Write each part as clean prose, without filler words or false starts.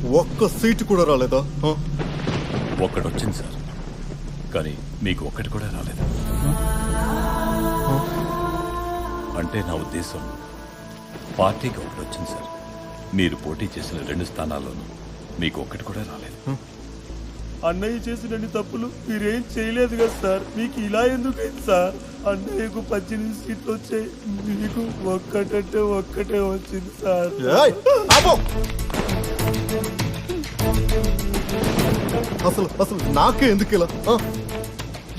ఒక్క సీట్ కూడా రాలేదా? ఒక్కటి వచ్చింది సార్, కానీ మీకు ఒక్కటి కూడా రాలేదు. అంటే నా ఉద్దేశం పార్టీకి ఒకటి వచ్చింది సార్. మీరు పోటీ చేసిన 2 స్థానాల్లోనూ మీకు ఒక్కటి కూడా రాలేదు. అన్నయ్య చేసిన తప్పులు మీరేం చేయలేదు కదా సార్, మీకు ఇలా ఎందుకైంది సార్? అన్నయ్యకు 18 సీట్లు వచ్చాయి, మీకు ఒక్కటంటే ఒక్కటే వచ్చింది సార్. అసలు నాకే ఎందుకు ఇలా?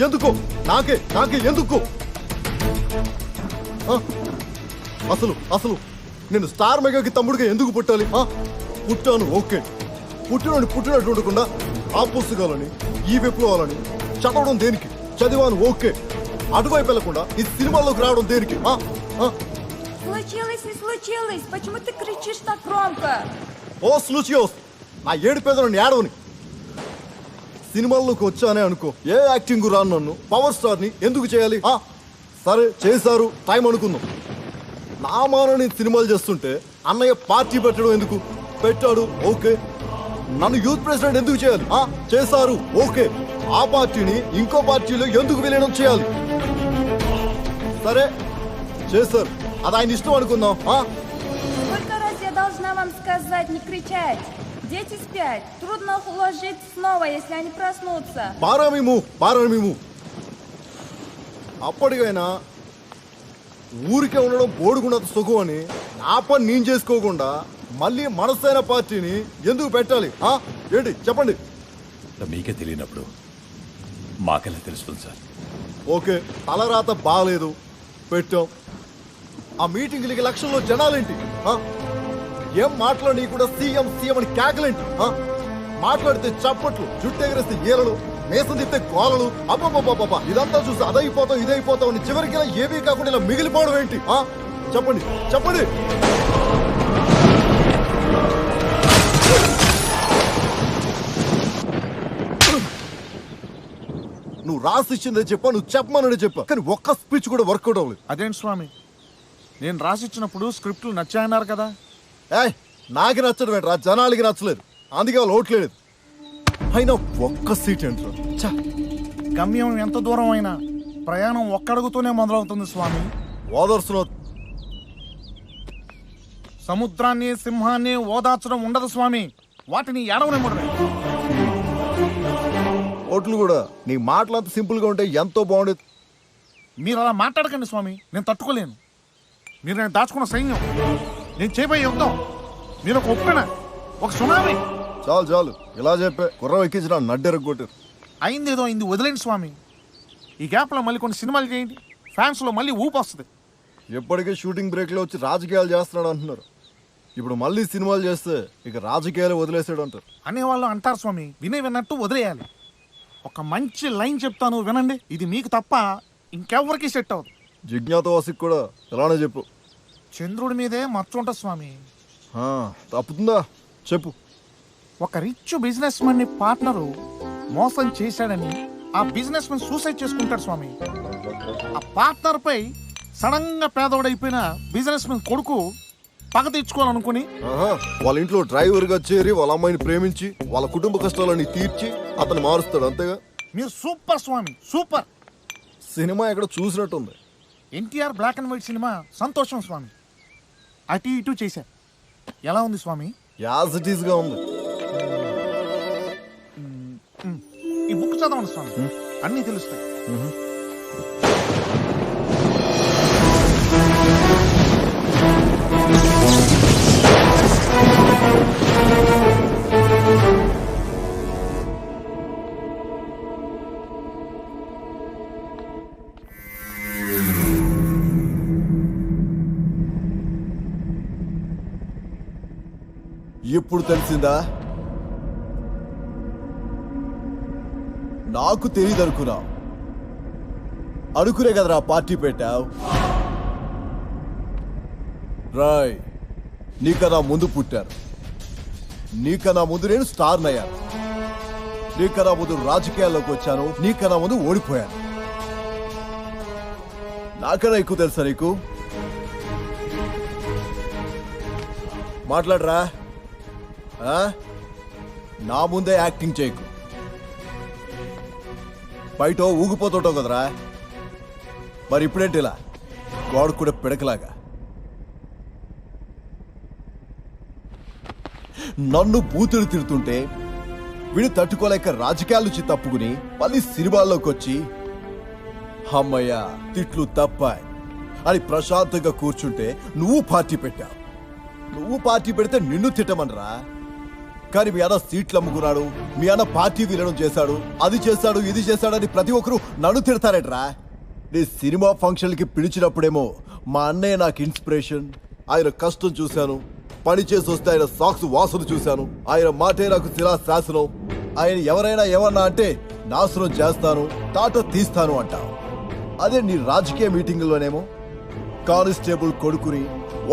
ఎందుకు నాకే ఎందుకు? అసలు నేను స్టార్ మెగాకి తమ్ముడిగా ఎందుకు పుట్టాలి? పుట్టాను ఓకే, పుట్టినట్టు ఉండకుండా ఆ పుస్తకాలని ఈ విప్లవాలని చదవడం దేనికి? చదివాను ఓకే, అటువైపు వెళ్లకుండా ఈ సినిమాల్లోకి రావడం దేనికి? Случилось, не случилось. Почему ты кричишь так громко? ఓ స్లూచియోస్, నా ఏడు పేదలను ఏడవని. సినిమాల్లోకి వచ్చానే అనుకో, ఏ యాక్టింగ్ రాను నన్ను పవర్ స్టార్ ని ఎందుకు చేయాలి? సరే చేశారు, టైం అనుకుందాం. నా మానని సినిమాలు చేస్తుంటే అన్నయ్య పార్టీ పెట్టడం ఎందుకు? పెట్టాడు ఓకే. నన్ను యూత్ ప్రెసిడెంట్ ఎందుకు చేయాలి? చేశారు ఓకే. ఆ పార్టీని ఇంకో పార్టీలో ఎందుకు విలీనం చేయాలి? సరే చేశారు, అది ఆయన ఇష్టం అనుకుందాం. Сколько раз я должна вам сказать не кричать? Дети спят. Трудно уложить снова, если они проснутся. పారామిము అప్పటికైనా ఊరికే ఉండడం బోడుకున్నంత సుఖం అని నా పని నేను చేసుకోకుండా మళ్ళీ మనసైన పార్టీని ఎందుకు పెట్టాలి? ఏంటి చెప్పండి. మీకే తెలియనప్పుడు మాకెలా తెలుస్తుంది సార్? ఓకే, తలరాత బాగాలేదు, పెట్టాం. ఆ మీటింగ్లకి లక్షల్లో జనాలేంటి? ఏం మాట్లాడి కూడా సీఎం అని కేకలేంటి? మాట్లాడితే చప్పట్లు, జుట్టు ఎగరేస్తే ఏలలు, మేసం తిప్పితే కోలలు. అబ్బబ్బబ్బబ్బ, ఇదంతా చూసి అదైపోతాం ఇదైపోతాం అని చివరికి ఇలా ఏమీ కాకుండా ఇలా మిగిలిపోవడం ఏంటి? చెప్పండి. నువ్వు రాసి ఇచ్చిందే చెప్పా, నువ్వు చెప్పమని చెప్పా, కానీ ఒక్క స్పీచ్ కూడా వర్కౌట్ అవ్వలేదు. అదేంటి స్వామి, నేను రాసిచ్చినప్పుడు స్క్రిప్ట్లు నచ్చాయన్నారు కదా? నాకు నచ్చడం ఏంట్రా, జనాలకి నచ్చలేదు, అందుకే వాళ్ళు ఓట్లేదు. అయినా ఒక్క సీట్ ఏంట్రా? గమ్యం ఎంత దూరం అయినా ప్రయాణం ఒక్కడుగుతూనే మొదలవుతుంది స్వామి. ఓదర్సులో సముద్రాన్ని సింహాన్ని ఓదార్చడం ఉండదు స్వామి, వాటిని ఏడవనివ్వడమే. ఓట్లు కూడా నీ మాటలు అంత సింపుల్ గా ఉంటే ఎంతో బాగుండేది. మీరు అలా మాట్లాడకండి స్వామి, నేను తట్టుకోలేను. మీరు నేను దాచుకున్న సైన్యం, నేను చేయబోయే యుద్ధం, మీరు ఒక ఒప్పెన, ఒక సునామీ. చాలు ఇలా చెప్పే కుర్రం ఎక్కించిన నడ్డెరగొట్టారు. అయిందేదో అయింది, వదిలేండి స్వామి. ఈ గ్యాప్లో మళ్ళీ కొన్ని సినిమాలు చేయండి, ఫ్యాన్స్లో మళ్ళీ ఊపు వస్తుంది. ఎప్పటికే షూటింగ్ బ్రేక్లో వచ్చి రాజకీయాలు చేస్తున్నాడు అంటున్నారు. ఇప్పుడు మళ్ళీ సినిమాలు చేస్తే ఇక రాజకీయాలు వదిలేసాడు అంటారు. అనేవాళ్ళు అంటారు స్వామి, విన్నట్టు వదిలేయాలి. ఒక మంచి లైన్ చెప్తాను వినండి, ఇది మీకు తప్ప ఇంకెవ్వరికి సెట్ అవ్వదు. జిజ్ఞాతవాసికి కూడా ఇలానే చెప్పు. చంద్రుడి మీదే మచ్చ ఉంటుంది స్వామి. తప్పుతుందా చెప్పు. ఒక రిచ్ బిజినెస్ మ్యాన్ ని పార్ట్నరు మోసం చేశాడని ఆ బిజినెస్ మ్యాన్ సూసైడ్ చేసుకుంటాడు స్వామి. ఆ పార్ట్నర్ పై సడన్ గా పేదోడైపోయిన బిజినెస్ మ్యాన్ కొడుకు పగ తీర్చుకోవాలనుకుని వాళ్ళ ఇంట్లో డ్రైవర్ గా చేరి వాళ్ళ అమ్మాయిని ప్రేమించి వాళ్ళ కుటుంబ కష్టాలని తీర్చి అతను మారుస్తాడు, అంతేగా? మీరు సూపర్ స్వామి, సూపర్. సినిమా ఎక్కడ చూసినట్టుంది. NTR black and white cinema సంతోషం స్వామి. అటు ఇటు చేశారు. ఎలా ఉంది స్వామి? యాజ్ ఇట్ ఈస్ గా ఉంది. ఈ బుక్ చదవండి స్వామి, అన్నీ తెలుస్తాయి. ఎప్పుడు తెలిసిందా? నాకు తెలియదు అనుకునే కదరా పార్టీ పెట్టావు. రాయ్, నీకన్నా ముందు పుట్టాను, నీకన్నా ముందు నేను స్టార్ అయ్యాను, నీకన్నా ముందు రాజకీయాల్లోకి వచ్చాను, నీకన్నా ముందు ఓడిపోయాను. నాకన్నా ఎక్కువ తెలుసా నీకు? మాట్లాడరా ఆ? నా ముందే యాక్టింగ్ చేయకు. బయట ఊగిపోతుంటావు కదరా, మరి ఇప్పుడేంటి ఇలా వాడు కూడా పిడకలాగా నన్ను బూతులు తిడుతుంటే విని తట్టుకోలేక రాజకీయాల నుంచి తప్పుకుని మళ్ళీ సినిమాల్లోకి వచ్చి అమ్మయ్య తిట్లు తప్పాయి అని ప్రశాంతంగా కూర్చుంటే నువ్వు పార్టీ పెట్టావు. నువ్వు పార్టీ పెడితే నిన్ను తిట్టమనరా, కానీ మీ అన్న సీట్లు అమ్ముకున్నాడు, మీ అన్న పార్టీ విలీనం చేశాడు, అది చేశాడు ఇది చేశాడని ప్రతి ఒక్కరూ నన్ను తిడతారేట్రా. నీ సినిమా ఫంక్షన్కి పిలిచినప్పుడేమో మా అన్నయ్య నాకు ఇన్స్పిరేషన్, ఆయన కష్టం చూశాను, పని చేసి వస్తే ఆయన సాక్స్ వాసన చూశాను, ఆయన మాటే నాకు శిలా శాసనం, ఆయన ఎవరైనా ఏమన్నా అంటే నాశనం చేస్తాను, తాట తీస్తాను అంటావు. అదే నీ రాజకీయ మీటింగుల్లోనేమో కానిస్టేబుల్ కొడుకుని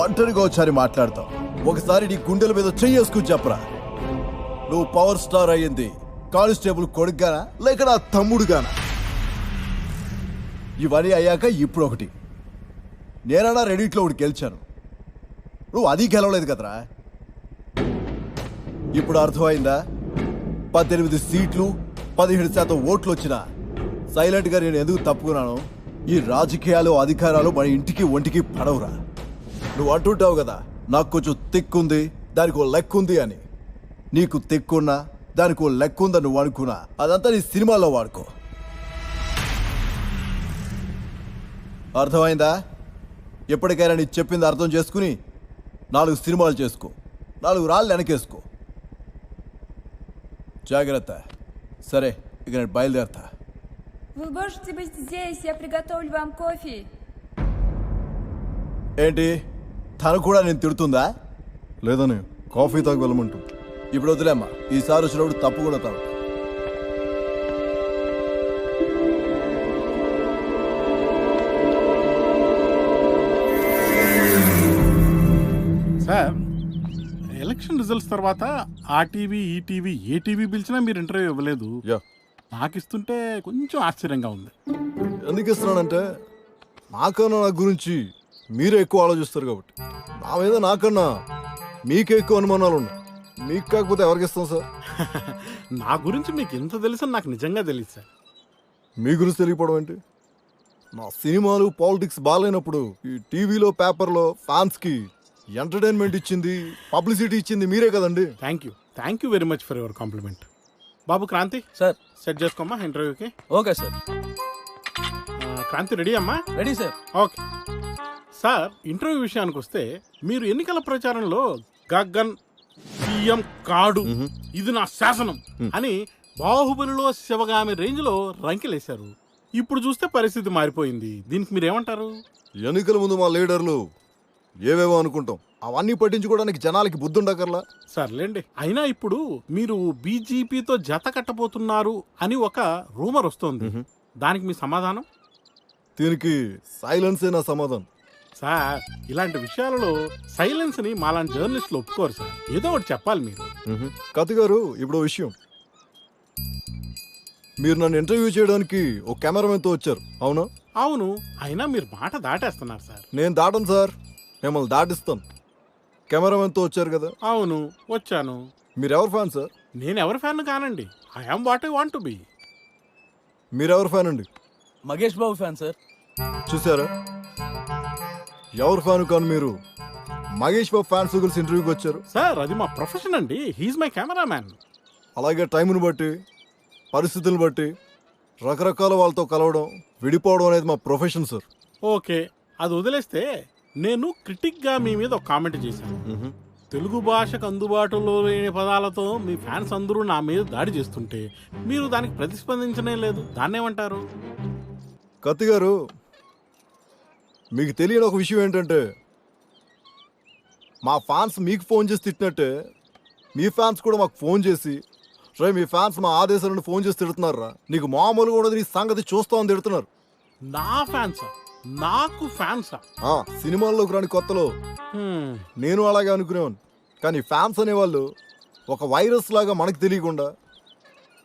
ఒంటరిగా వచ్చారి మాట్లాడతావు. ఒకసారి నీ గుండెల మీద చెయ్యేసుకుని చెప్పరా, నువ్వు పవర్ స్టార్ అయ్యింది కానిస్టేబుల్ కొడుకుగానా లేక నా తమ్ముడుగానా? ఇవన్నీ అయ్యాక ఇప్పుడు ఒకటి, నేనన్నా రెడీట్లో ఒకటి గెలిచాను, నువ్వు అది గెలవలేదు కదరా. ఇప్పుడు అర్థమైందా? 18 సీట్లు 17% ఓట్లు వచ్చినా సైలెంట్గా నేను ఎందుకు తప్పుకున్నాను? ఈ రాజకీయాలు అధికారాలు మన ఇంటికి ఒంటికి పడవురా. నువ్వు అంటుంటావు కదా నాకు కొంచెం తిక్కుంది దానికి ఓ లెక్కుంది అని. నీకు తిక్కున్నా దానికి ఓ లెక్కుందా నువ్వు అనుకున్నా, అదంతా నీ సినిమాల్లో వాడుకో. అర్థమైందా? ఎప్పటికైనా నీ చెప్పింది అర్థం చేసుకుని 4 సినిమాలు చేసుకో, 4 రాళ్ళు వెనకేసుకో. జాగ్రత్త. సరే, ఇక నేను బయలుదేరతా. Вы можете быть здесь, я приготовлю вам кофе. ఏంటి తను కూడా నేను తిడుతుందా? లేదని కాఫీ తాగి వెళ్ళమంటూ. ఇప్పుడు వదిలేమ్మా, ఈసారి వచ్చినప్పుడు తప్పకుండా తాగు. సార్, ఎలక్షన్ రిజల్ట్స్ తర్వాత ఆ టీవీ ఈ టీవీ ఏ టీవీ పిలిచినా మీరు ఇంటర్వ్యూ ఇవ్వలేదు. యా, నాకు ఇస్తుంటే కొంచెం ఆశ్చర్యంగా ఉంది. ఎందుకు ఇస్తున్నానంటే నాకన్నా నా గురించి మీరే ఎక్కువ ఆలోచిస్తారు కాబట్టి. నా మీద నాకన్నా మీకే ఎక్కువ అనుమానాలు ఉన్నాయి. మీకు కాకపోతే ఎవరికి ఇస్తాం సార్? నా గురించి మీకు ఎంత తెలుసని నాకు నిజంగా తెలియదు సార్. మీ గురించి తెలియకపోవడం ఏంటి? నా సినిమాలు పాలిటిక్స్ బాగాలేనప్పుడు ఈ టీవీలో పేపర్లో ఫ్యాన్స్కి ఎంటర్టైన్మెంట్ ఇచ్చింది, పబ్లిసిటీ ఇచ్చింది మీరే కదండి. Thank you very much for your compliment. బాబు క్రాంతి సార్. సెట్ చేసుకోమ్మా ఇంటర్వ్యూకి. Okay sir. క్రాంతి రెడీ అమ్మా? Ready sir. Okay sir, interview విషయానికి వస్తే మీరు ఎన్నికల ప్రచారంలో గగన్ సీఎం కాడు, ఇది నా శాసనం అని బాహుబలిలో శివగామి రేంజ్ లో రంకెలేశారు. ఇప్పుడు చూస్తే పరిస్థితి మారిపోయింది. దీనికి మీరేమంటారు? ఎన్నికల ముందు మా లీడర్లు ఏవేవో అనుకుంటాం, అవన్నీ పట్టించుకోవడానికి జనాలకి బుద్ధి ఉండకర్లా. సర్లేండి, అయినా ఇప్పుడు మీరు బీజేపీతో జత కట్టబోతున్నారు అని ఒక రూమర్ వస్తోంది. దానికి మీ సమాధానం? దీనికి సైలెన్సే నా సమాధానం. సార్, ఇలాంటి విషయాలలో సైలెన్స్ ని మాలాంటి జర్నలిస్టులు ఒప్పుకోరు సార్. ఏదో ఒకటి చెప్పాలి మీరు. కత్తి గారు, ఇప్పుడు విషయం, మీరు నన్ను ఇంటర్వ్యూ చేయడానికి ఒక కెమెరామెన్తో వచ్చారు, అవునా? అవును, అయినా మీరు మాట దాటేస్తున్నారు సార్. నేను దాటను సార్, మిమ్మల్ని దాటిస్తాను. కెమెరామెన్తో వచ్చారు కదా? అవును, వచ్చాను. మీరెవరు ఫ్యాన్ సార్? నేను ఎవరి ఫ్యాన్ కానండి. I'm what I want to be. మీరెవరు ఫ్యాన్ అండి? మగేష్ బాబు ఫ్యాన్ సార్. చూసారా, ఎవరు ఫ్యాన్ కాను మీరు మహేష్ బాబు ఫ్యాన్స్ గురించి ఇంటర్వ్యూకి వచ్చారు. సార్, అది మా ప్రొఫెషన్ అండి. He is my camera man. అలాగే టైంను బట్టి పరిస్థితులను బట్టి రకరకాల వాళ్ళతో కలవడం విడిపోవడం అనేది మా ప్రొఫెషన్ సార్. ఓకే, అది వదిలేస్తే నేను క్రిటిక్గా మీ మీద ఒక కామెంట్ చేశాను. తెలుగు భాషకు అందుబాటులో లేని పదాలతో మీ ఫ్యాన్స్ అందరూ నా మీద దాడి చేస్తుంటే మీరు దానికి ప్రతిస్పందించనే లేదు. దాన్నేమంటారు? కత్తి గారు, మీకు తెలియని ఒక విషయం ఏంటంటే మా ఫ్యాన్స్ మీకు ఫోన్ చేసి తిట్టినట్టే మీ ఫ్యాన్స్ కూడా మాకు ఫోన్ చేసి, రే మీ ఫ్యాన్స్ మా ఆదేశాల నుండి ఫోన్ చేసి తిడుతున్నారా, నీకు మామూలుగా ఉండదు నీ సంగతి చూస్తామని తిడుతున్నారు. నా ఫ్యాన్సా? నాకు ఫ్యాన్సా? సినిమాల్లోకి రాని కొత్తలో నేను అలాగే అనుకునేవాను. కానీ ఫ్యాన్స్ అనేవాళ్ళు ఒక వైరస్ లాగా మనకి తెలియకుండా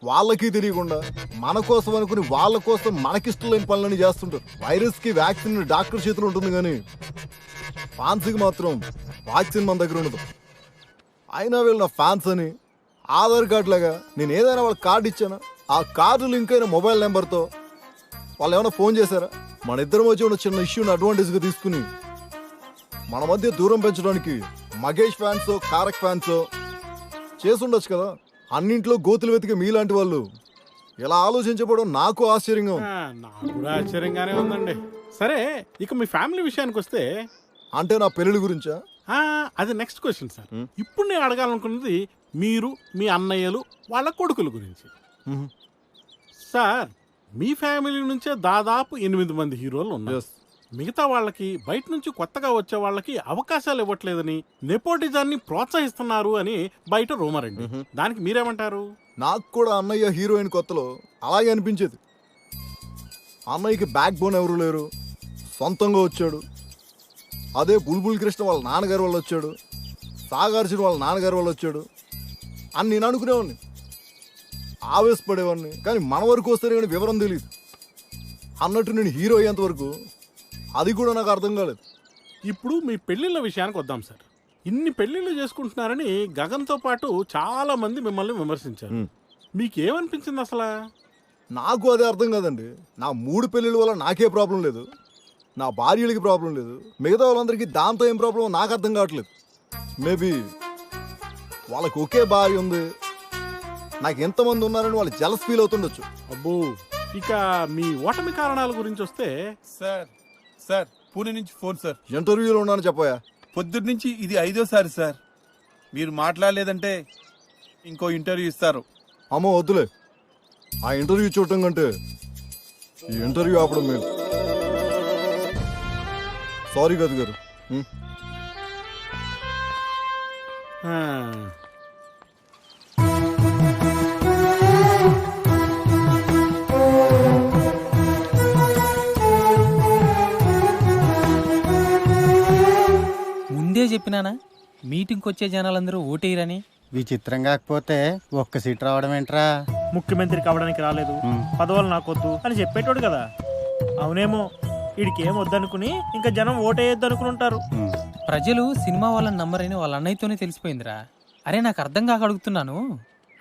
వాళ్ళకి తెలియకుండా మన కోసం అనుకుని వాళ్ళ కోసం మనకిష్టం లేని పనులని చేస్తుంటారు. వైరస్కి వ్యాక్సిన్ డాక్టర్ చేతిలో ఉంటుంది, కానీ ఫ్యాన్స్కి మాత్రం వ్యాక్సిన్ మన దగ్గర ఉండదు. అయినా వీళ్ళు నా ఫ్యాన్స్ అని ఆధార్ కార్డు లాగా నేను ఏదైనా వాళ్ళ కార్డు ఇచ్చానా, ఆ కార్డు లింక్ అయిన మొబైల్ నెంబర్తో వాళ్ళు ఏమైనా ఫోన్ చేశారా? మన ఇద్దరం మధ్య ఉన్న చిన్న ఇష్యూని అడ్వాంటేజ్గా తీసుకుని మన మధ్య దూరం పెంచడానికి మగేష్ ఫ్యాన్స్ కారక్ ఫ్యాన్స్ చేసి ఉండొచ్చు కదా. అన్నింట్లో గోతులు వెతికి మీలాంటి వాళ్ళు ఇలా ఆలోచించబడడం నాకు ఆశ్చర్యంగా ఉంది. నాకు కూడా ఆశ్చర్యంగానే ఉందండి. సరే, ఇక మీ ఫ్యామిలీ విషయానికి వస్తే అంటే నా పెళ్లి గురించా? అది నెక్స్ట్ క్వశ్చన్ సార్. ఇప్పుడు నేను అడగాలనుకున్నది మీరు మీ అన్నయ్యలు వాళ్ళ కొడుకుల గురించి. సార్, మీ ఫ్యామిలీ నుంచే దాదాపు 8 మంది హీరోలు ఉన్నారు. మిగతా వాళ్ళకి బయట నుంచి కొత్తగా వచ్చే వాళ్ళకి అవకాశాలు ఇవ్వట్లేదని, నెపోటిజాన్ని ప్రోత్సహిస్తున్నారు అని బయట రూమర్ అండి. దానికి మీరేమంటారు? నాకు కూడా అన్నయ్య హీరోయిన్ కొత్తలో అలాగే అనిపించేది. అన్నయ్యకి బ్యాక్ బోన్ ఎవరు లేరు, సొంతంగా వచ్చాడు. అదే బుల్బుల్ కృష్ణ వాళ్ళ నాన్నగారి వల్ల వచ్చాడు, సాగార్జున వాళ్ళ నాన్నగారి వల్ల వచ్చాడు అని నేను అనుకునేవాడిని, ఆవేశపడేవాడిని. కానీ మన వరకు వస్తే కానీ వివరం తెలియదు. అన్నట్టు నేను హీరో అయ్యేంత వరకు అది కూడా నాకు అర్థం కాలేదు. ఇప్పుడు మీ పెళ్లిళ్ళ విషయానికి వద్దాం సార్. ఇన్ని పెళ్లిళ్ళు చేసుకుంటున్నారని గగన్తో పాటు చాలా మంది మిమ్మల్ని విమర్శించారు. మీకేమనిపించింది అసలు? నాకు అదే అర్థం కాదండి. నా 3 పెళ్ళిళ్ళ వల్ల నాకే ప్రాబ్లం లేదు, నా భార్యలకి ప్రాబ్లం లేదు, మిగతా వాళ్ళందరికీ దాంతో ఏం ప్రాబ్లం నాకు అర్థం కావట్లేదు. మేబీ వాళ్ళకి ఒకే భార్య ఉంది, నాకు ఎంతమంది ఉన్నారని వాళ్ళు జలస్ ఫీల్ అవుతుండొచ్చు. అబ్బో, ఇక మీ ఓటమి కారణాల గురించి వస్తే సార్ పూణే నుంచి ఫోన్ సార్. ఇంటర్వ్యూలో ఉన్నాను చెప్పాయా? పొద్దుటి నుంచి ఇది 5వ సారి సార్. మీరు మాట్లాడలేదంటే ఇంకో ఇంటర్వ్యూ ఇస్తారు. అమ్మో వద్దులే, ఆ ఇంటర్వ్యూ చూడటం కంటే ఈ ఇంటర్వ్యూ ఆపడం మేము. సారీ గదు గారు. ఆ, ముందే చెప్పినానా మీటింగ్కి వచ్చే జనాలందరూ ఓటేయరని. విచిత్రం కాకపోతే ఒక్క సీట్ రావడం ఏంట్రా? ముఖ్యమంత్రి కావడానికి రాలేదు, పదవులు నాకొద్దు అని చెప్పేటోడు కదా. అవునేమో, వీడికి ఏం వద్దనుకుని ఇంకా జనం ఓటేయొద్దు అనుకుని ఉంటారు. ప్రజలు సినిమా వాళ్ళని నమ్మరని వాళ్ళ అన్నయ్యతోనే తెలిసిపోయిందిరా. అరే, నాకు అర్థం కాక అడుగుతున్నాను.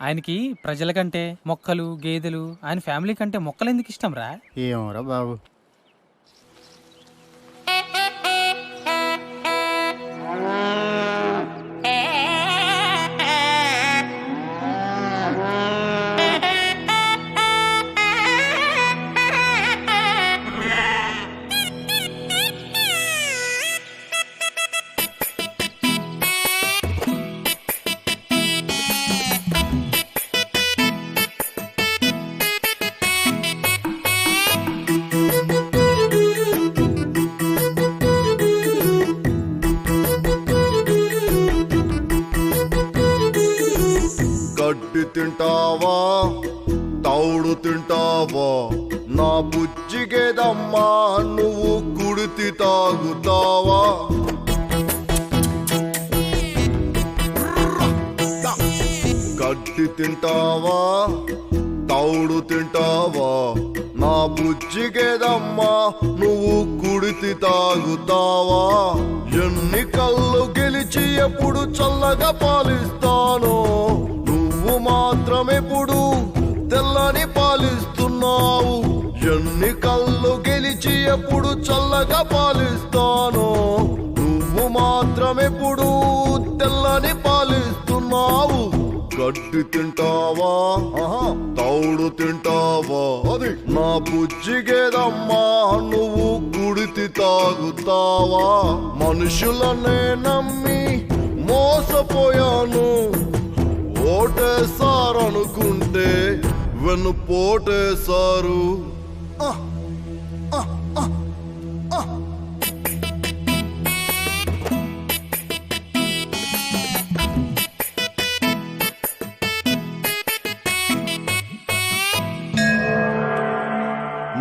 ఆయనకి ప్రజల కంటే మొక్కలు గేదెలు, ఆయన ఫ్యామిలీ కంటే మొక్కలు ఎందుకు ఇష్టం రా? ఏమోరా బాబు. గడ్డి తింటావా, తౌడు తింటావా, నా బుజ్జిగేదమ్మా నువ్వు కుడితి తాగుతావా? గడ్డి తింటావా, తౌడు తింటావా, నా బుజ్జిగేదమ్మా నువ్వు కుడితి తాగుతావా? ఎన్నికల్లో గెలిచి ఎప్పుడు చల్లగా పాలిస్తానో, నువ్వు మాత్రమెప్పుడు తెల్లని పాలిస్తున్నావు. ఎన్నికల్లో గెలిచి ఎప్పుడు చల్లగా పాలిస్తానో, నువ్వు మాత్రమెప్పుడు తెల్లని పాలిస్తున్నావు. గడ్డి తింటావా, తౌడు తింటావా, అది నా బుజ్జిగేదమ్మా నువ్వు కుడితి తాగుతావా? మనుషులనే నమ్మి మోసపోయాను, ఓటేసారనుకుంటే వెన్నుపోటేశారు.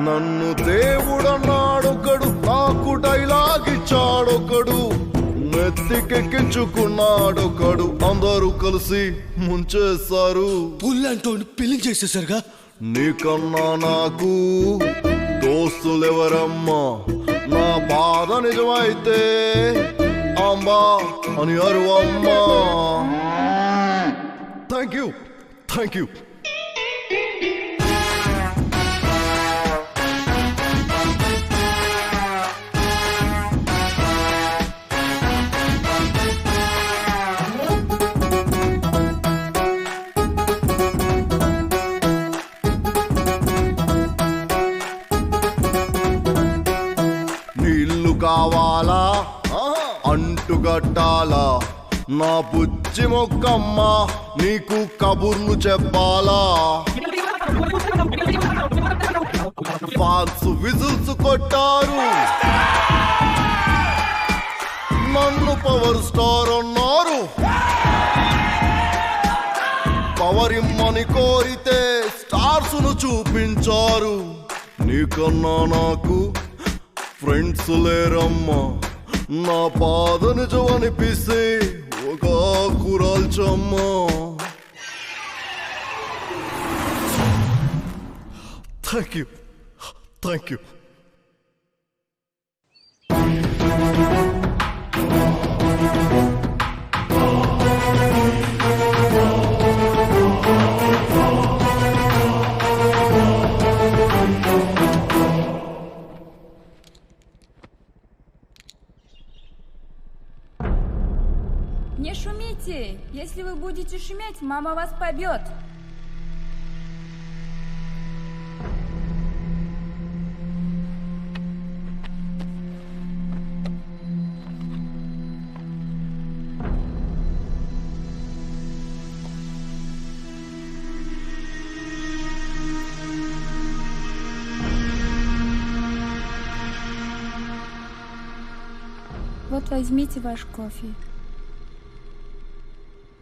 నన్ను దేవుడన్నాడొకడు, నాకు డైలాగ్ ఇచ్చాడొకడు, నెత్తికెక్కించుకున్నాడొకడు, అందరూ కలిసి ముంచేశారు. పుల్లంటో పెళ్లి చేసేసారుగా. నీకన్నా నాకు దోస్తులెవరమ్మా? నా బాధ నిజమైతే అంబా అని అరువమ్మా. Thank you, thank you. నీళ్లు కావాలా అంటుగట్టాలా నా బుజ్జి మొక్కమ్మ నీకు కబుర్లు చెప్పాలా ఫాన్స్ విజిల్స్ కొట్టారు నన్ను పవర్ స్టార్ అన్నారు పవర్ ఇమ్మని కోరితే స్టార్స్ ను చూపించారు నీకన్నా నాకు ఫ్రెండ్స్ లేరమ్మా నా బాధ నిజం అనిపిస్తే ఒక కురాల్చమ్మా. Thank you, thank you. Не шумите! Если вы будете шуметь, мама вас побьет. Вот возьмите ваш кофе.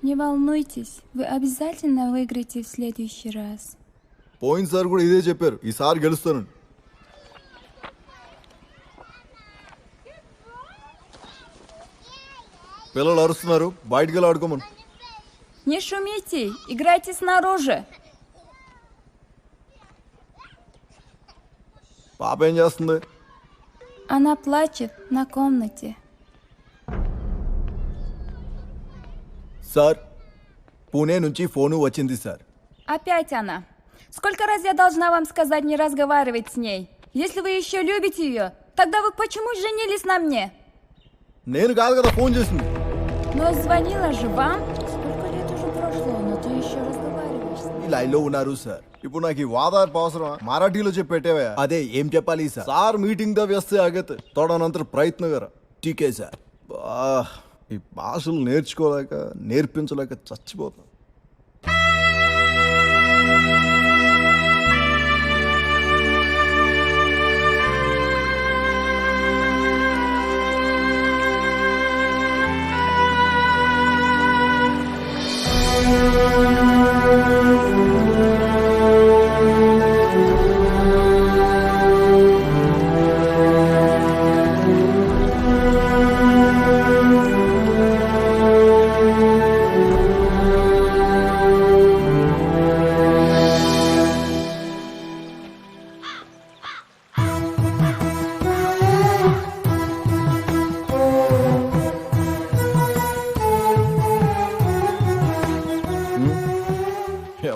Не волнуйтесь, вы обязательно выиграете в следующий раз. పోయినసారి కూడా ఇదే చెప్పారు, ఈసారి గెలుస్తాను. పిల్లలు అరుస్తున్నారు, బయటికి వెళ్ళి ఆడుకోమను. Не шумите, играйте снаружи. పాప ఏం చేస్తుంది? Она плачет на комнате. సార్, పూణే నుంచి ఫోను వచ్చింది సార్. Опять она. Сколько раз я должна вам сказать не разговаривать с ней? Если вы еще любите ее, тогда вы почему женились на мне? నేను కాదు కదా ఫోన్ చేసింది. Но звонила же вам. Сколько лет уже прошло, но ты еще разговариваешь с ней. ఈ లైన్లో ఉన్నారు సార్. ఇప్పుడు నాకు ఈ వాదార్పు అవసరం? మరాఠీలో చెప్పేటేవా? అదే ఏం చెప్పాలి సార్? సార్ మీటింగ్ ద వ్యస్తే ఆగతే తోడా నంతర ప్రయత్న కర ఠీకే సార్. ఈ భాషలు నేర్చుకోలేక నేర్పించలేక చచ్చిపోతాం.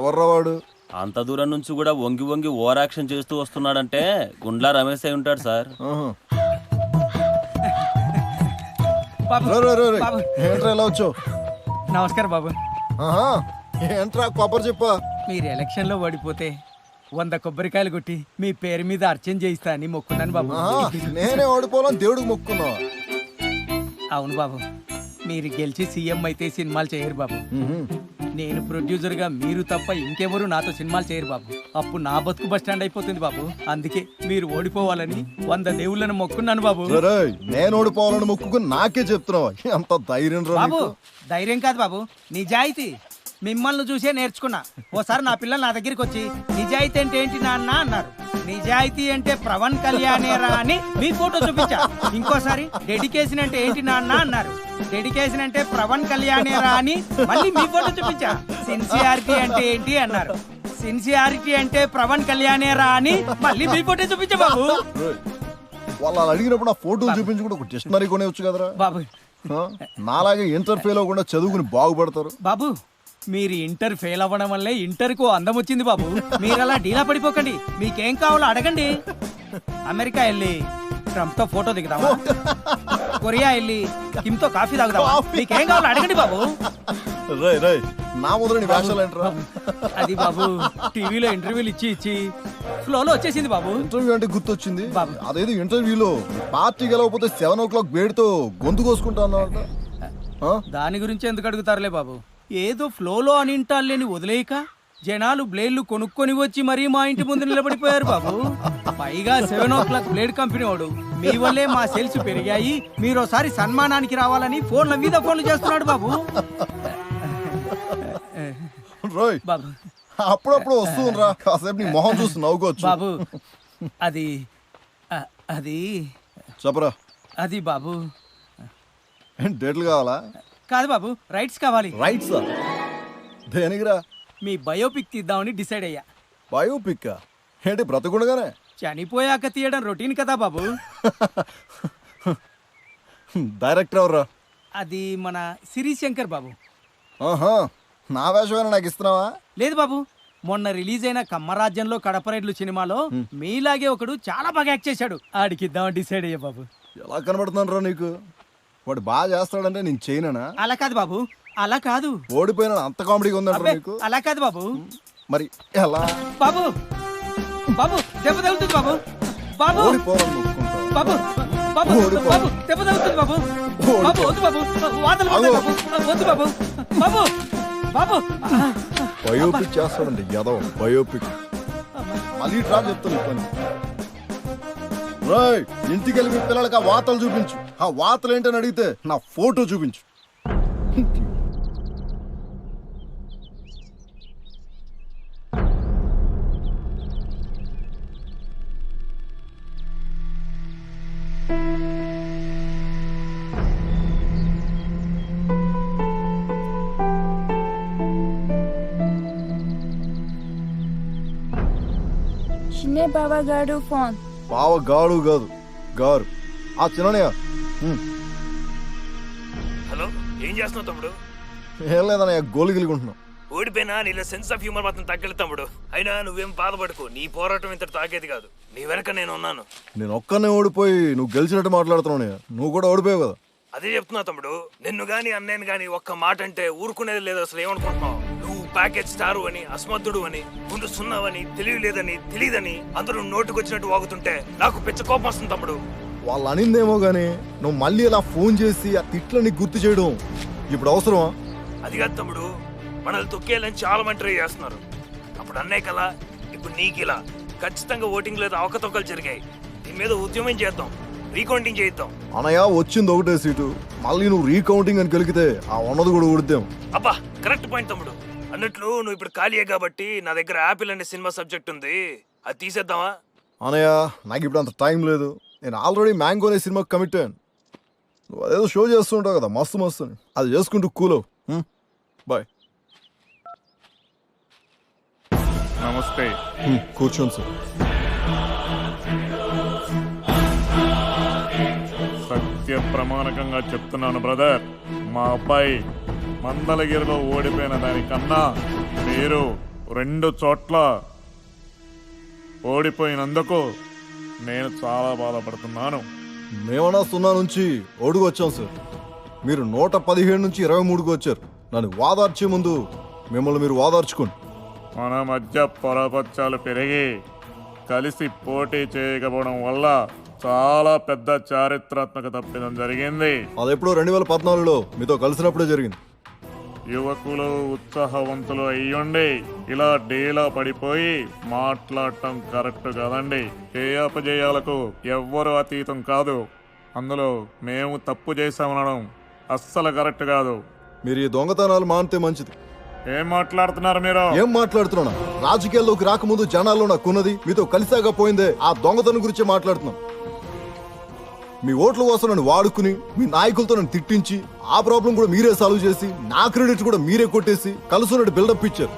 ఎవర్రా వాడు? అంత దూరం నుంచి కూడా వంగి వంగి ఓవర్ యాక్షన్ చేస్తూ వస్తున్నాడంటే గుండ్లా రమేష్ అయి ఉంటాడు సార్. ఏంట్రా ఎలా వచ్చావు? నమస్కారం బాబు. ఏంట్రా కొబ్బరి చెప్పా? మీరు ఎలక్షన్ లో ఓడిపోతే 100 కొబ్బరికాయలు కొట్టి మీ పేరు మీద అర్చన చేయిస్తా అని మొక్కున్నాను బాబు. నేనే ఓడిపోవాలని దేవుడికి మొక్కున్నావా? అవును బాబు, మీరు గెలిచి సీఎం అయితే సినిమాలు చేయరు బాబు. నేను ప్రొడ్యూసర్ గా మీరు తప్ప ఇంకెవరు నాతో సినిమాలు చేయరు బాబు. అప్పుడు నా బతుకు బస్ స్టాండ్ అయిపోతుంది బాబు. అందుకే మీరు ఓడిపోవాలని 100 దేవుళ్ళని మొక్కున్నాను బాబు. నేను ఓడిపోవాలని మొక్కుకుని నాకే చెప్తున్నావా? అంత ధైర్యం బాబు? ధైర్యం కాదు బాబు, నిజాయితీ. మిమ్మల్ని చూసే నేర్చుకున్నా. ఓసారి నా పిల్లలు నా దగ్గరికి వచ్చి నిజాయితీ అంటే ఏంటి నాన్న అన్నారు. నిజాయితీ అంటే పవన్ కళ్యాణేరా అని మీ ఫోటో చూపించా. ఇంకోసారి డెడికేషన్ అంటే ఏంటి నాన్న అన్నారు. డెడికేషన్ అంటే పవన్ కళ్యాణేరా అని మళ్ళీ మీ ఫోటో చూపించా. సిన్సియారిటీ అంటే ఏంటి అన్నారు. సిన్సియారిటీ అంటే పవన్ కళ్యాణేరా అని మళ్ళీ మీ ఫోటో చూపించా బాబు. వాళ్ళు అడిగినప్పుడు ఆ ఫోటోలు చూపించుకుంటే ఒక డిక్షనరీ కొనేవచ్చు కదరా బాబు. నాలాగే ఇంటర్ ఫెయిల్ అవ్వకుండా చదువుకుని బాగుపడతారు. బాబు మీరు ఇంటర్ ఫెయిల్ అవ్వడం వల్లే ఇంటర్కు అందం వచ్చింది బాబు. మీరు అలా డీలా పడిపోకండి. మీకేం కావాలో అడగండి. అమెరికా వెళ్ళి ట్రంప్ తో ఫోటో దిగుదామా? కొరియా వెళ్ళి కిమ్ తో కాఫీ తాగుదామా? మీకేం కావాలో అడగండి బాబు. రై రై నా మొదలని వేషాలు ఏంట్రా? అది బాబు టీవీలో ఇంటర్వ్యూలు ఇచ్చి ఫ్లోలో వచ్చేసింది బాబు. ఇంటర్వ్యూ అంటే గుర్తొచ్చింది. బాబు. అదేదో ఇంటర్వ్యూలో పార్టీ గెలవకపోతే 7 o'clock వేడితో గొంతు కోసుకుంటా అన్నమాట. దాని గురించి ఎందుకు అడుగుతారులే బాబు. ఏదో ఫ్లోలో అని ఇంటాలేని వదిలేయక జనాలు బ్లేడ్లు కొనుక్కొని వచ్చి మరీ మా ఇంటి ముందు నిలబడిపోయారు బాబు. పైగా 7 o'clock బ్లేడ్ కంపెనీ వాడు మీ వల్లే మా సేల్స్ పెరిగాయి, మీరోసారి సన్మానానికి రావాలని ఫోన్ల మీద ఫోన్లు చేస్తున్నాడు బాబు. రోయ్ బాబు అప్పుడప్పుడు వస్తుందిరా, కాసేపు నీ మొహం చూసి నవ్వుకోవచ్చు. బాబు అది అది చెప్పరా. అది బాబు డేట్లు కావాలా? కాదు బాబు రైట్స్ కావాలి. రైట్స్ దేనికిరా? మీ బయోపిక్ తీద్దామని డిసైడ్ అయ్యా. బయోపిక్ ఏంటి బ్రతకుండగానే? చనిపోయాక తీయడం రొటీన్ కదా బాబు. డైరెక్టర్ ఎవర్రా? అది మన శంకర్ బాబు. ఆహా, నా వేషమైనా నాకు ఇస్తున్నావా? లేదు బాబు, మొన్న రిలీజ్ అయిన కమ్మరాజ్యంలో కడపరేడ్లు సినిమాలో మీలాగే ఒకడు చాలా బాగా యాక్ట్ చేశాడు, ఆడికి ఇద్దామని డిసైడ్ అయ్యా బాబు. ఎలా కనబడుతున్నాను రా నీకు? వాడు బాగా చేస్తాడంటే నేను చేయనా? అలా కాదు బాబు, అలా కాదు. ఓడిపోయినా అంత కామెడీగా ఉందంట అబ్బే, నీకు? అలా కాదు బాబు. మరి ఎలా? బాబు బాబు దెబ్బ తగులుతుంది బాబు. బాబు ఓడిపోవాలని ఒప్పుకుంటావా? బాబు బాబు ఓడిపో. బాబు దెబ్బ తగులుతుంది బాబు. బాబు వద్దు బాబు, వాతలు పోతాయి బాబు. వద్దు బాబు. బాబు బాబు బయోపిక్ చేస్తాడండి యాదవ్, బయోపిక్. మళ్ళీ ట్రా చెప్తాను ఈ పని. రాయ్ ఇంటికి వెళ్ళి మీ పిల్లలకి ఆ వాతలు చూపించు. ఆ వాతలు ఏంటని అడిగితే నా ఫోటో చూపించు. చిన్న బాబా గారు ఫోన్. బావ గాడు కాదు, గారు. ఆ చిన్నయ్య. హలో, ఏం చేస్తున్నావు తమ్ముడు? ఏం లేదన్నయ్య, గోలు గిలుకుంటున్నాం. ఓడిపోయినా నీలో సెన్స్ ఆఫ్ హ్యూమర్ మాత్రం తగ్గలేదు తమ్ముడు. అయినా నువ్వేం బాధపడకు, నీ పోరాటం ఇంత తాగేది కాదు. నీ వెనక నేను ఉన్నాను. నేను ఒక్కనే ఓడిపోయి నువ్వు గెలిచినట్టు మాట్లాడుతున్నావు. నువ్వు కూడా ఓడిపోయావు కదా. అదే చెప్తున్నా తమ్ముడు, నిన్ను గాని అన్నయ్యను గాని ఒక్క మాట అంటే ఊరుకునేది లేదు. అసలు ఏమనుకుంటున్నావు? నువ్వు ప్యాకేజ్ స్టారు అని, అస్మద్దుడు అని, ముందు సున్నావని, తెలివి లేదని, తెలియదని అందరూ నోటుకొచ్చినట్టు వాగుతుంటే నాకు పిచ్చ కోపం వస్తుంది తమ్ముడు. వాళ్ళు అనిందేమో గానీ నువ్వు మళ్ళీ ఇలా ఫోన్ చేసి ఆ తిట్లని గుర్తు చేయడం ఇప్పుడు అవసరమా? అది కాదు తమ్ముడు, మనల్ని తొక్కేయాలని చాలా మంది ట్రై చేస్తున్నారు. అప్పుడు అన్నయ్య కదా, ఇప్పుడు నీకిలా ఖచ్చితంగా ఓటింగ్ లేదు, అవకతవకలు జరిగాయి. దీని మీద ఉద్యమం చేద్దాం, రీకౌంటింగ్ చేద్దాం. అనయ్య వచ్చింది ఒకటే సీటు, మళ్ళీ నువ్వు రీకౌంటింగ్ అని కలిగితే ఆ ఉన్నది కూడా ఊడిద్దాం. అబ్బా కరెక్ట్ పాయింట్ తమ్ముడు. అన్నట్లు నువ్వు ఇప్పుడు ఖాళీయే కాబట్టి నా దగ్గర యాపిల్ అనే సినిమా సబ్జెక్ట్ ఉంది, అది తీసేద్దామా? అనయ్య నాకు ఇప్పుడు అంత టైం లేదు. నేను ఆల్రెడీ మ్యాంగో అనే సినిమాకి కమిట్ అయ్యాను. నువ్వు అదేదో షో చేస్తుంటావు కదా, మస్తు మస్తు అని, అది చేసుకుంటూ కూలవు. బాయ్. నమస్తే. కూర్చోండి సార్. సత్య ప్రమాణకంగా చెప్తున్నాను బ్రదర్, మా అబ్బాయి మందలగిరిలో ఓడిపోయిన దానికన్నా మీరు 2 చోట్ల ఓడిపోయినందుకు నేను చాలా బాధపడుతున్నాను. మేమన్నా 0 నుంచి ఓడుగు వచ్చాం సార్. మీరు 117 నుంచి 23కు వచ్చారు. నన్ను వాదార్చే ముందు మిమ్మల్ని మీరు వాదార్చుకోండి. మన మధ్య పొరపచ్చాలు పెరిగి కలిసి పోటీ చేయకపోవడం వల్ల చాలా పెద్ద చారిత్రాత్మక తప్పిదం జరిగింది. అది ఎప్పుడో 2014లో మీతో కలిసినప్పుడే జరిగింది. యువకులు ఉత్సాహవంతులు అయ్యుండి ఇలా డీలా పడిపోయి మాట్లాడటం కరెక్ట్ కాదండి. జయాపజయాలకు ఎవ్వరూ అతీతం కాదు. అందులో మేము తప్పు చేశామనడం అస్సలు కరెక్ట్ కాదు. మీరు ఈ దొంగతనాలు మానితే మంచిది. ఏం మాట్లాడుతున్నారు మీరు? ఏం మాట్లాడుతున్నా? రాజకీయాల్లోకి రాకముందు జనాల్లో నాకున్నది, మీతో కలిసాగా పోయిందే ఆ దొంగతనం గురించే మాట్లాడుతున్నాం. మీ ఓట్ల కోసం నన్ను వాడుకుని మీ నాయకులతో నన్ను తిట్టించి ఆ ప్రాబ్లం కూడా మీరే సాల్వ్ చేసి నా క్రెడిట్ కూడా మీరే కొట్టేసి కలుసున్నట్టు బిల్డప్ ఇచ్చారు.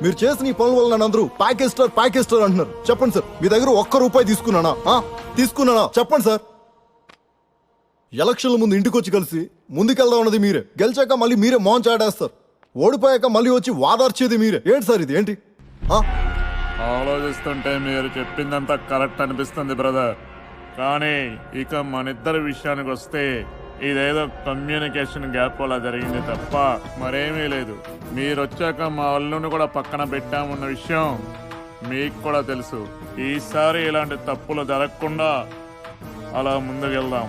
మీరు చేసిన ఈ పనుల వల్ల నన్ను అందరూ ప్యాకేజ్ స్టార్ అంటున్నారు. చెప్పండి సార్, మీ దగ్గర ₹1 తీసుకున్నానా? తీసుకున్నానా? చెప్పండి సార్. ఎలక్షన్ల ముందు ఇంటికి వచ్చి కలిసి ముందుకెళ్దాం అన్నది మీరే, గెలిచాక మళ్ళీ మీరే మోహన్ చాటేస్తారు, ఓడిపోయాక మళ్ళీ వచ్చి వాదార్చేది మీరే. ఏంటి సార్ ఇది? ఏంటి? ఆలోచిస్తుంటే మీరు చెప్పిందంతా కరెక్ట్ అనిపిస్తుంది బ్రదర్, కానీ ఇక మనిద్దరి విషయానికి వస్తే ఇదేదో కమ్యూనికేషన్ గ్యాప్ వల్ల జరిగింది తప్ప మరేమీ లేదు. మీరు వచ్చాక మా అల్లుని కూడా పక్కన పెట్టామన్న విషయం మీకు కూడా తెలుసు. ఈసారి ఇలాంటి తప్పులు జరగకుండా అలా ముందుకెళ్దాం.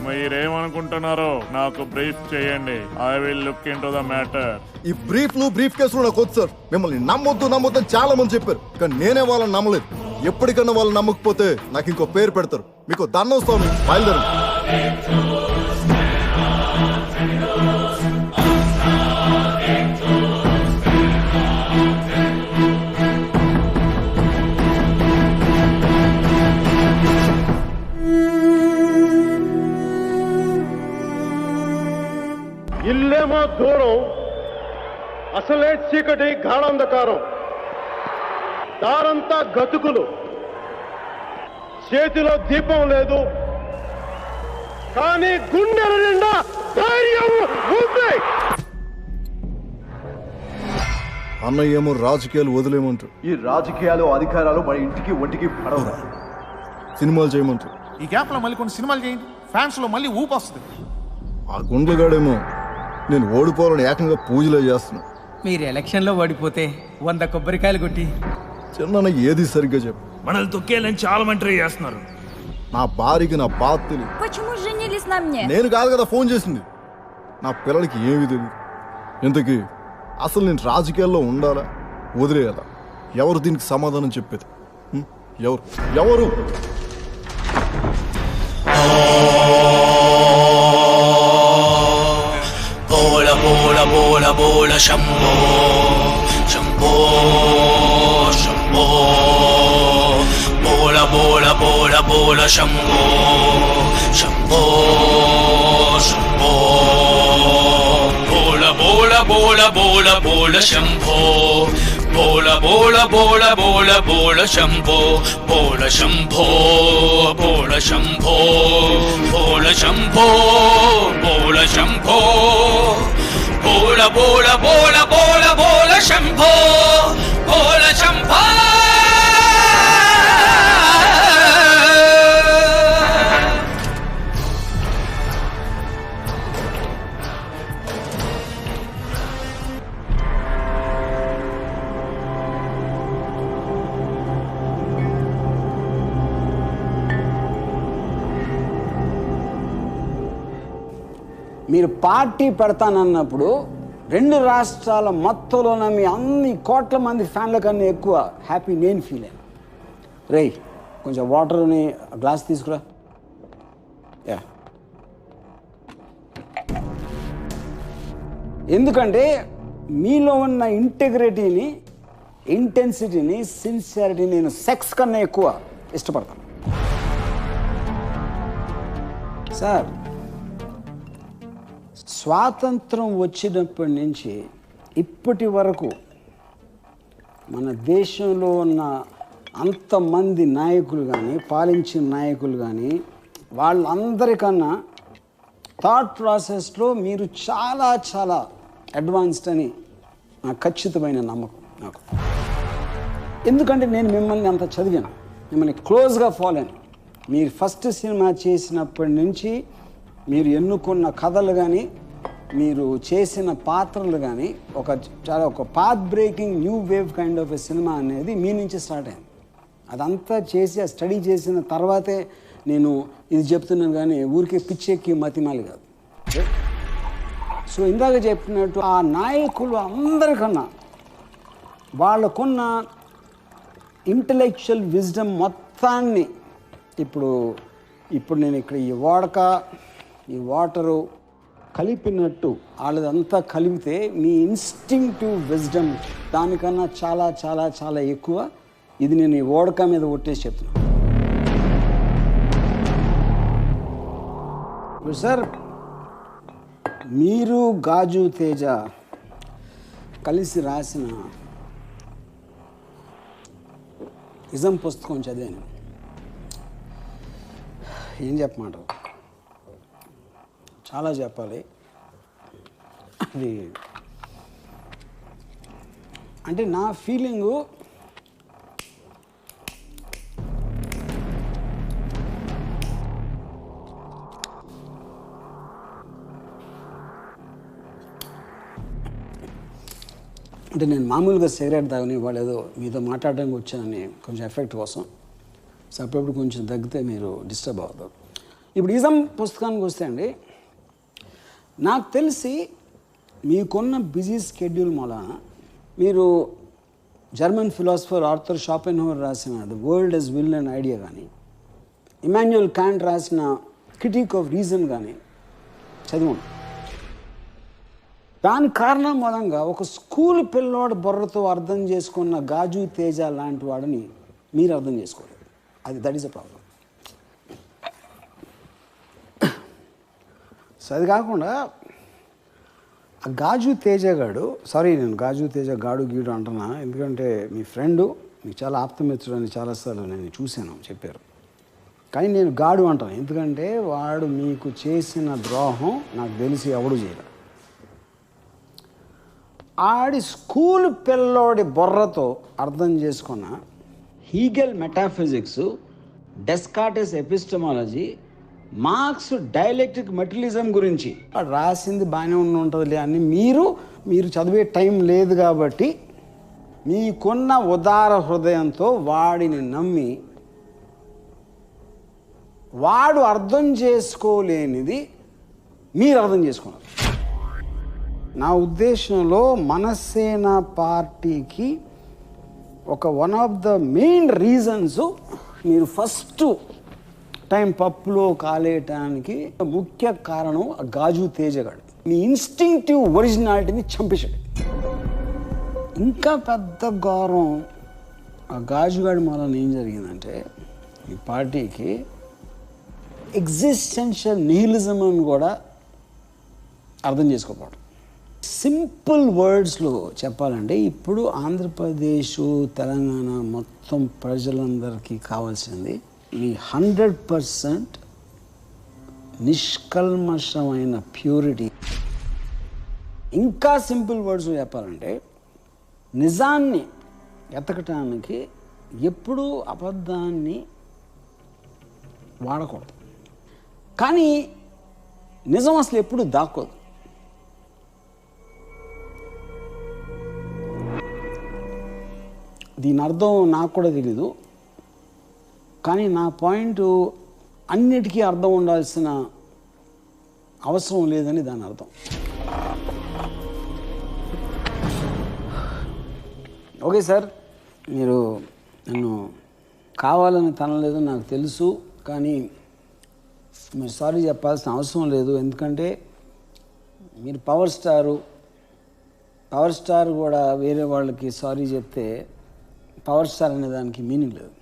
మీరేమనుకుంటున్నారో నాకు బ్రీఫ్ చేయండి. I will look in to the matter. ఈ బ్రీఫ్ కేసులు నాకు వద్దు సార్. మిమ్మల్ని నమ్మొద్దు చాలా మంది చెప్పారు, కానీ నేనే వాళ్ళని నమ్మలేదు. ఎప్పటికన్నా వాళ్ళు నమ్మకపోతే నాకు ఇంకో పేరు పెడతారు. మీకు దండం స్వామి, బయలుదేరు. ఇల్లేమో దూరం, అసలే చీకటి గాఢాంధకారం, దారంతా గతుకులు, చేతిలో దీపం లేదు, కానీ గుండెల నిండా ధైర్యం ఉంది. అన్నయ్య ఏమో రాజకీయాలు వదిలేయమంటారు. ఈ రాజకీయాలు అధికారాలు మన ఇంటికి ఒంటికి పడవు. సినిమాలు చేయమంటారు. ఈ గ్యాప్ లో మళ్ళీ కొన్ని సినిమాలు చేయండి, ఫ్యాన్స్ లో మళ్ళీ ఊపు వస్తుంది. ఆ గుండ్లగాడేమో నేను ఓడిపోవాలని ఏకంగా పూజలే చేస్తున్నా. మీరు ఎలక్షన్లో ఓడిపోతే 100 కొబ్బరికాయలు కొట్టి చిన్న ఏది సరిగ్గా చెప్పు. మనల్ని తొక్కేయాలని చాలా మంది ట్రై చేస్తున్నారు. నా భార్యకి నా బాధ తెలియదు. Почему женились на мне? నేను కాదు కదా ఫోన్ చేసింది, నా పిల్లలకి ఏమీ తెలియదు. ఇంతకీ అసలు నేను రాజకీయాల్లో ఉండాలా వదిలేయాలా? ఎవరు దీనికి సమాధానం చెప్పేది? ఎవరు ఎవరు? బోల బోల బోల బోల శంభో శంభో శంభో బోల బోల బోల బోల శంభో శంభో శంభో బోల బోల బోల బోల బోల శంభో బోల బోల బోల బోల బోల శంభో బోల శంభో బోల శంభో బోల శంభో బోల శంభో బోల బోల బోల బోల బోల శంభో బోల శంభో. మీరు పార్టీ పెడతానన్నప్పుడు 2 రాష్ట్రాల మొత్తంలోన మీ అన్ని కోట్ల మంది ఫ్యాన్ల కన్నా ఎక్కువ హ్యాపీ నేను ఫీల్ అయ్యాను. రేయ్ కొంచెం వాటర్ని గ్లాస్ తీసుకురా. యా, ఎందుకంటే మీలో ఉన్న ఇంటెగ్రిటీని, ఇంటెన్సిటీని, సిన్సియారిటీని నేను సెక్స్ కన్నా ఎక్కువ ఇష్టపడతాను. సార్, స్వాతంత్రం వచ్చినప్పటి నుంచి ఇప్పటి వరకు మన దేశంలో ఉన్న అంతమంది నాయకులు కానీ, పాలించిన నాయకులు కానీ, వాళ్ళందరికన్నా థాట్ ప్రాసెస్లో మీరు చాలా చాలా అడ్వాన్స్డ్ అని నాకు ఖచ్చితమైన నమ్మకం నాకు. ఎందుకంటే నేను మిమ్మల్ని అంత చదివాను, మిమ్మల్ని క్లోజ్గా ఫాలో అయ్యాను. మీరు ఫస్ట్ సినిమా చేసినప్పటి నుంచి మీరు ఎన్నుకున్న కథలు కానీ, మీరు చేసిన పాత్రలు కానీ ఒక path breaking new wave kind of a cinema అనేది మీ నుంచి స్టార్ట్ అయింది. అదంతా చేసి స్టడీ చేసిన తర్వాతే నేను ఇది చెప్తున్నాను, కానీ ఊరికే పిచ్చెక్కి మతిమాలి కాదు. సో ఇందాక చెప్పినట్టు ఆ నాయకులు అందరికన్నా వాళ్ళకున్న ఇంటలెక్చువల్ విజ్డమ్ మొత్తాన్ని ఇప్పుడు నేను ఇక్కడ ఈ వాటరు కలిపినట్టు వాళ్ళదంతా కలిపితే మీ ఇన్స్టింక్టివ్ విజ్డమ్ దానికన్నా చాలా చాలా చాలా ఎక్కువ. ఇది నేను ఈ ఓడక మీద ఒట్టేసి చెప్తున్నాను. ఇప్పుడు సార్, మీరు గాజు తేజ కలిసి రాసిన ఇజం పుస్తకం చదివాను. ఏం చెప్పమంటారు? చాలా చెప్పాలి. అది అంటే నా ఫీలింగు అంటే నేను మామూలుగా సిగరెట్ తాగని వాళ్ళు ఏదో మీతో మాట్లాడడానికి వచ్చానని కొంచెం ఎఫెక్ట్ కోసం. సో అప్పుడప్పుడు కొంచెం తగ్గితే మీరు డిస్టర్బ్ అవుతారు. ఇప్పుడు ఇజం పుస్తకానికి వస్తే అండి, నాకు తెలిసి మీకున్న బిజీ స్కెడ్యూల్ మూలన మీరు జర్మన్ ఫిలాసఫర్ ఆర్థర్ షాపెన్హౌర్ రాసిన the world is will and idea కానీ, ఇమాన్యుయల్ కాంట్ రాసిన క్రిటిక్ ఆఫ్ రీజన్ కానీ చదివండి. దాని కారణం మూలంగా ఒక స్కూల్ పిల్లోడు బుర్రతో అర్థం చేసుకున్న గాజు తేజ లాంటి వాడిని మీరు అర్థం చేసుకోలేదు. That is a problem. So అది కాకుండా ఆ గాజు తేజ గాడు, సారీ నేను గాజు తేజ గాడు గీడు అంటున్నా, ఎందుకంటే మీ ఫ్రెండు మీకు చాలా ఆప్తమిత్రుడు అని చాలాసార్లు నేను చూశాను, చెప్పారు. కానీ నేను గాడు అంటాను, ఎందుకంటే వాడు మీకు చేసిన ద్రోహం నాకు తెలిసి ఎవడు చేయడు. ఆడి స్కూల్ పిల్లోడి బొర్రతో అర్థం చేసుకున్న Hegel metaphysics, Descartes epistemology, Marx dialectic materialism గురించి రాసింది బాగానే ఉంటుందిలే అని మీరు చదివే టైం లేదు కాబట్టి మీకున్న ఉదార హృదయంతో వాడిని నమ్మి వాడు అర్థం చేసుకోలేనిది మీరు అర్థం చేసుకున్నారు. నా ఉద్దేశంలో మనసేన పార్టీకి one of the main reasons మీరు ఫస్ట్ టైం పప్పులో కాలేయటానికి ముఖ్య కారణం ఆ గాజు తేజగాడు. మీ ఇన్స్టింక్టివ్ ఒరిజినాలిటీని చంపేశాడు. ఇంకా పెద్ద గౌరవం ఆ గాజుగాడి మూలన ఏం జరిగిందంటే, ఈ పార్టీకి ఎగ్జిస్టెన్షియల్ నిహిలిజం అని కూడా అర్థం చేసుకోకపోవడం. సింపుల్ వర్డ్స్లో చెప్పాలంటే, ఇప్పుడు ఆంధ్రప్రదేశ్ తెలంగాణ మొత్తం ప్రజలందరికీ కావాల్సింది మీ 100% నిష్కల్మషమైన ప్యూరిటీ. ఇంకా సింపుల్ వర్డ్స్లో చెప్పాలంటే, నిజాన్ని ఎతకటానికి ఎప్పుడూ అబద్ధాన్ని వాడకూడదు. కానీ నిజం అసలు ఎప్పుడు దాక్కోదు. దీని అర్థం నాకు కూడా తెలీదు, కానీ నా పాయింట్ అన్నిటికీ అర్థం ఉండాల్సిన అవసరం లేదని దాని అర్థం. ఓకే సార్, మీరు నన్ను కావాలని తనలేదు నాకు తెలుసు, కానీ మీరు సారీ చెప్పాల్సిన అవసరం లేదు. ఎందుకంటే మీరు పవర్ స్టార్ కూడా వేరే వాళ్ళకి సారీ చెప్తే పవర్ స్టార్ అనే దానికి మీనింగ్ లేదు.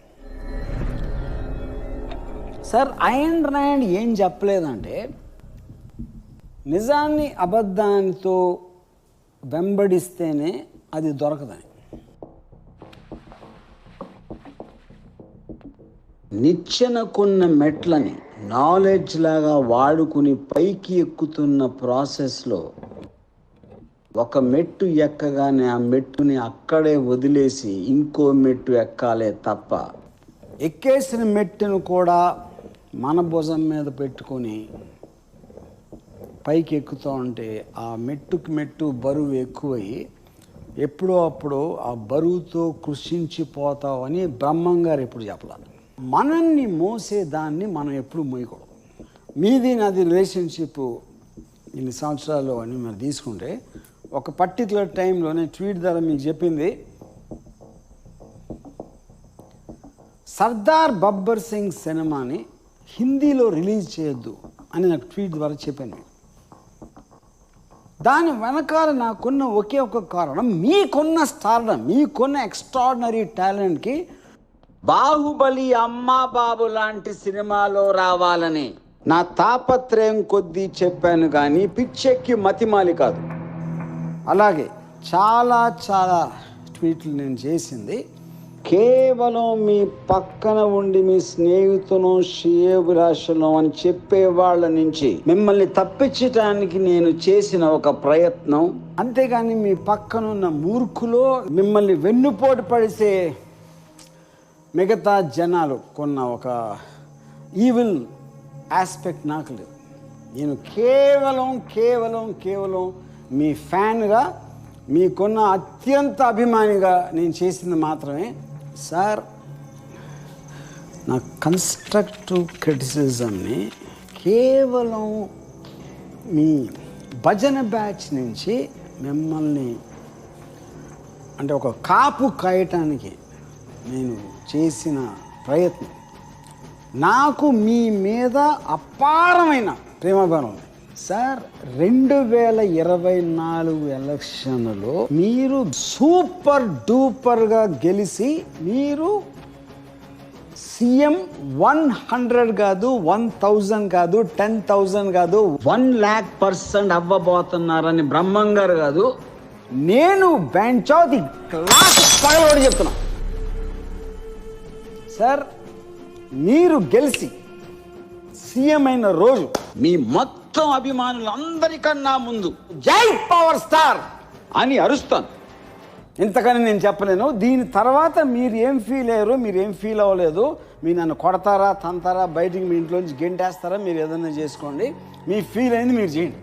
సార్, ఐన్ ర్యాండ్ ఏం చెప్పలేదంటే, నిజాన్ని అబద్ధానితో వెంబడిస్తేనే అది దొరకదని. నిచ్చెనకున్న మెట్లని నాలెడ్జ్ లాగా వాడుకుని పైకి ఎక్కుతున్న ప్రాసెస్లో ఒక మెట్టు ఎక్కగానే ఆ మెట్టుని అక్కడే వదిలేసి ఇంకో మెట్టు ఎక్కాలే తప్ప, ఎక్కేసిన మెట్టును కూడా మన భుజం మీద పెట్టుకొని పైకి ఎక్కుతూ ఉంటే ఆ మెట్టు బరువు ఎక్కువయ్యి ఎప్పుడో అప్పుడు ఆ బరువుతో కృషించిపోతామని బ్రహ్మంగారు ఎప్పుడు చెప్పలేదు. మనల్ని మోసే దాన్ని మనం ఎప్పుడు మోయకూడదు. మీది నాది రిలేషన్షిప్ ఇన్ని సంవత్సరాలు అని మీరు తీసుకుంటే, ఒక పర్టికులర్ టైంలో నేను ట్వీట్ ద్వారా మీకు చెప్పింది, సర్దార్ బబ్బర్ సింగ్ సినిమాని హిందీలో రిలీజ్ చేయొద్దు అని నాకు ట్వీట్ ద్వారా చెప్పాను. దాని వెనకాల నాకున్న ఒకే ఒక కారణం, మీకున్న స్టార్డమ్, మీకున్న ఎక్స్ట్రాడినరీ టాలెంట్కి బాహుబలి అమ్మా బాబు లాంటి సినిమాలో రావాలని నా తాపత్రయం కొద్దీ చెప్పాను, కానీ పిచ్చెక్కి మతిమాలి కాదు. అలాగే చాలా ట్వీట్లు నేను చేసింది కేవలం మీ పక్కన ఉండి మీ స్నేహితును శ్రేయోభిలాషను అని చెప్పే వాళ్ళ నుంచి మిమ్మల్ని తప్పించటానికి నేను చేసిన ఒక ప్రయత్నం. అంతేగాని మీ పక్కనున్న మూర్ఖులో మిమ్మల్ని వెన్నుపోటు పడిసే మిగతా జనాలు కొన్న ఒక ఈవిల్ ఆస్పెక్ట్ నాకు లేదు. నేను కేవలం మీ ఫ్యాన్గా, మీకున్న అత్యంత అభిమానిగా నేను చేసింది మాత్రమే. సార్, నా కన్స్ట్రక్టివ్ క్రిటిసిజంని కేవలం మీ భజన బ్యాచ్ నుంచి మిమ్మల్ని అంటే ఒక కాపు కాయటానికి నేను చేసిన ప్రయత్నం. నాకు మీ మీద అపారమైన ప్రేమాభిమానం ఉంది సార్. 2024 ఎలక్షన్లో మీరు సూపర్ డూపర్గా గెలిచి మీరు సీఎం 100 కాదు, 1000 కాదు, 10,000 కాదు, 1,00,000% అవ్వబోతున్నారని బ్రహ్మం గారు కాదు, నేను బెంచౌది క్లాస్ పగలబడి చెప్తున్నా సార్. మీరు గెలిచి సీఎం అయిన రోజు మీ మొత్తం అభిమానులందరికన్నా ముందు జై పవర్ స్టార్ అని అరుస్తాను. ఇంతకని నేను చెప్పలేను. దీని తర్వాత మీరు ఏం ఫీల్ అయ్యారో, మీరు ఏం ఫీల్ అవ్వలేదు, మీరు నన్ను కొడతారా, తంతారా, బయటికి మీ ఇంట్లోంచి గెంటేస్తారా, మీరు ఏదైనా చేసుకోండి. మీ ఫీల్ అయింది మీరు చేయండి.